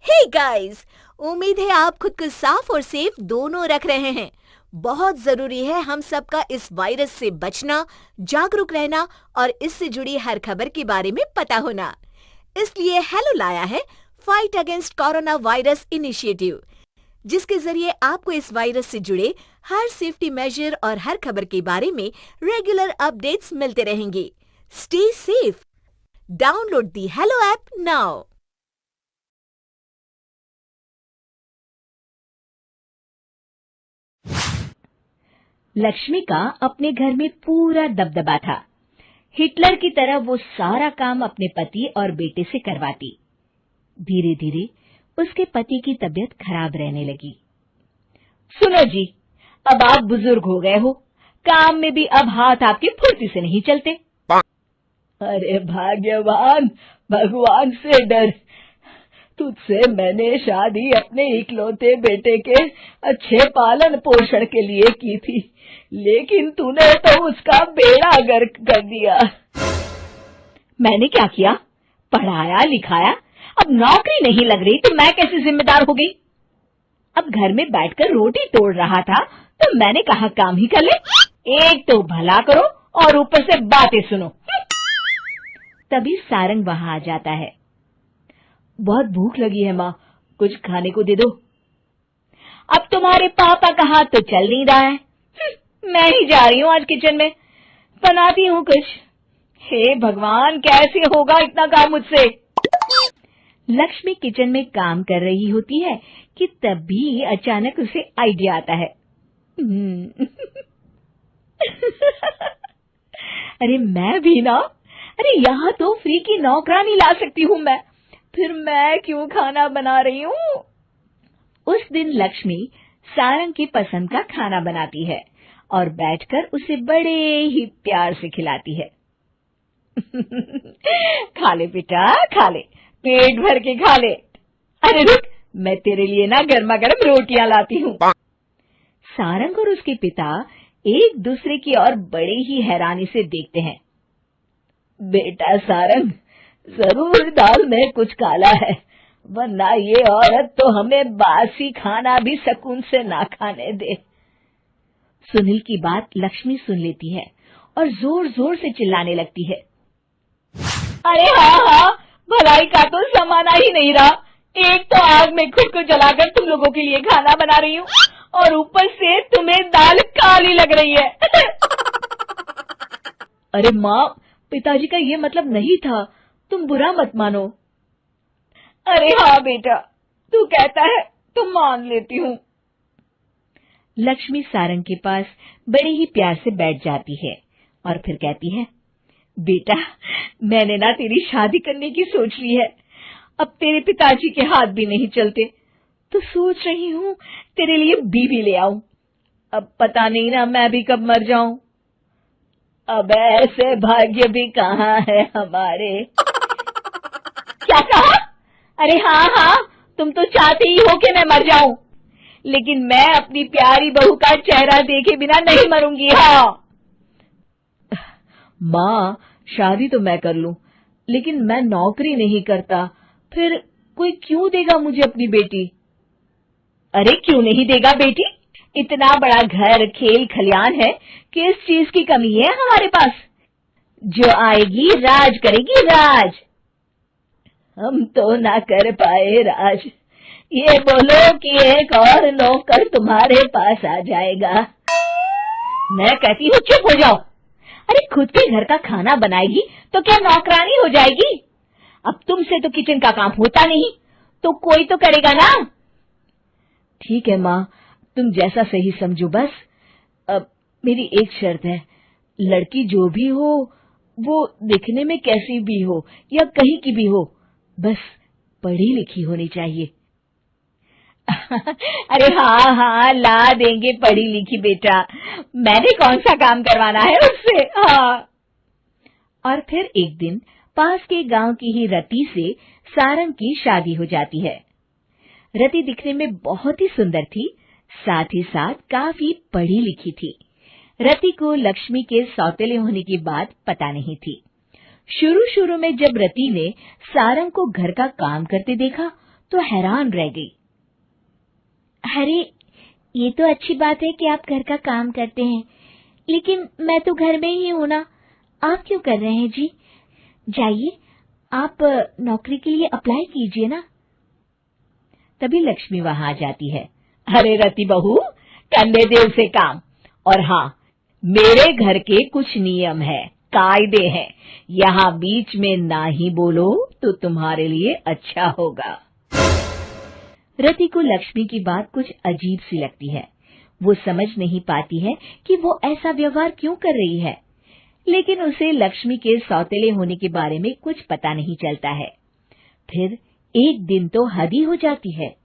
Hey guys, उम्मीद है आप खुद को साफ और सेफ दोनों रख रहे हैं। बहुत जरूरी है हम सबका इस वायरस से बचना, जागरूक रहना और इससे जुड़ी हर खबर के बारे में पता होना। इसलिए हेलो लाया है fight against corona virus initiative, जिसके जरिए आपको इस वायरस से जुड़े हर सेफ्टी मेजर और हर खबर के बारे में रेगुलर अपडेट्स मिलते रहेंगे। Stay safe. Download the hello app now. Lakshmi का अपने घर में पूरा दबदबा था। हिटलर की तरह वो सारा काम अपने पति और बेटे से करवाती। धीरे धीरे उसके पति की तबीयत खराब रहने लगी। सुनो जी, अब आप बुजुर्ग हो गए हो, काम में भी अब हाथ आपके फुर्ती से नहीं चलते। अरे भाग्यवान, भगवान से डर। तुझसे मैंने शादी अपने इकलौते बेटे के अच्छे पालन पोषण के लिए की थी, लेकिन तूने तो उसका बेड़ा गर्क कर दिया। मैंने क्या किया? पढ़ाया लिखाया, अब नौकरी नहीं लग रही तो मैं कैसे जिम्मेदार हो गई? अब घर में बैठकर रोटी तोड़ रहा था तो मैंने कहा काम ही कर ले। एक तो भला करो और ऊपर से बातें सुनो। तभी सारंग वहां आ जाता है। बहुत भूख लगी है माँ, कुछ खाने को दे दो। अब तुम्हारे पापा का हाथ तो चल नहीं रहा है। मैं ही जा रही हूँ आज किचन में, बनाती हूँ कुछ। हे भगवान, कैसे होगा इतना काम मुझसे? लक्ष्मी किचन में काम कर रही होती है कि तभी अचानक उसे आइडिया आता है। अरे मैं भी ना, अरे यहाँ तो फ्री की नौकरानी ला सकती हूँ मैं, फिर मैं क्यों खाना बना रही हूँ? उस दिन लक्ष्मी सारंग की पसंद का खाना बनाती है और बैठकर उसे बड़े ही प्यार से खिलाती है। खा ले बेटा, खा ले, पेट भर के खा ले। अरे रुक, मैं तेरे लिए ना गर्मा गर्म रोटियां लाती हूँ। सारंग और उसके पिता एक दूसरे की ओर बड़े ही हैरानी से देखते हैं। बेटा सारंग, जरूर दाल में कुछ काला है, वरना ये औरत तो हमें बासी खाना भी सुकून से ना खाने दे। सुनील की बात लक्ष्मी सुन लेती है और जोर जोर से चिल्लाने लगती है। अरे हाँ, भलाई का तो जमाना ही नहीं रहा। एक तो आग में खुद को जलाकर तुम लोगों के लिए खाना बना रही हूँ और ऊपर से तुम्हें दाल काली लग रही है। अरे माँ, पिताजी का ये मतलब नहीं था, तुम बुरा मत मानो। अरे हाँ बेटा, तू कहता है तो मान लेती हूँ। लक्ष्मी सारंग के पास बड़े ही प्यार से बैठ जाती है और फिर कहती है, बेटा मैंने ना तेरी शादी करने की सोच ली है। अब तेरे पिताजी के हाथ भी नहीं चलते, तो सोच रही हूँ तेरे लिए बीवी ले आऊं। अब पता नहीं ना मैं भी कब मर जाऊं। अब ऐसे भाग्य भी कहाँ है हमारे। क्या कहा? अरे हाँ, तुम तो चाहते ही हो कि मैं मर जाऊं, लेकिन मैं अपनी प्यारी बहू का चेहरा देखे बिना नहीं मरूंगी। हाँ माँ, शादी तो मैं कर लूं, लेकिन मैं नौकरी नहीं करता, फिर कोई क्यों देगा मुझे अपनी बेटी? अरे क्यों नहीं देगा बेटी? इतना बड़ा घर, खेल खलियान है, किस चीज की कमी है हमारे पास? जो आएगी राज करेगी, राज। हम तो ना कर पाए राज, ये बोलो कि एक और नौकर तुम्हारे पास आ जाएगा। मैं कहती हूँ चुप हो जाओ। अरे खुद के घर का खाना बनाएगी तो क्या नौकरानी हो जाएगी? अब तुमसे तो किचन का काम होता नहीं, तो कोई तो करेगा ना। ठीक है माँ, तुम जैसा सही समझो बस। अब मेरी एक शर्त है, लड़की जो भी हो वो दिखने में कैसी भी हो या कहीं की भी हो, बस पढ़ी लिखी होनी चाहिए। अरे हाँ, ला देंगे पढ़ी लिखी बेटा, मैंने कौन सा काम करवाना है उससे। हाँ। और फिर एक दिन पास के गांव की ही रति से सारंग की शादी हो जाती है। रति दिखने में बहुत ही सुंदर थी, साथ ही साथ काफी पढ़ी लिखी थी। रति को लक्ष्मी के सौतेले होने की बात पता नहीं थी। शुरू शुरू में जब रति ने सारंग को घर का काम करते देखा तो हैरान रह गई। अरे, ये तो अच्छी बात है कि आप घर का काम करते हैं, लेकिन मैं तो घर में ही हूं ना, आप क्यों कर रहे हैं जी? जाइए, आप नौकरी के लिए अप्लाई कीजिए ना। तभी लक्ष्मी वहां आ जाती है। अरे रति बहू, करने दे उसे काम। और हाँ, मेरे घर के कुछ नियम है, कायदे हैं, यहाँ बीच में ना ही बोलो तो तुम्हारे लिए अच्छा होगा। रति को लक्ष्मी की बात कुछ अजीब सी लगती है। वो समझ नहीं पाती है कि वो ऐसा व्यवहार क्यों कर रही है, लेकिन उसे लक्ष्मी के सौतेले होने के बारे में कुछ पता नहीं चलता है। फिर एक दिन तो हद ही हो जाती है।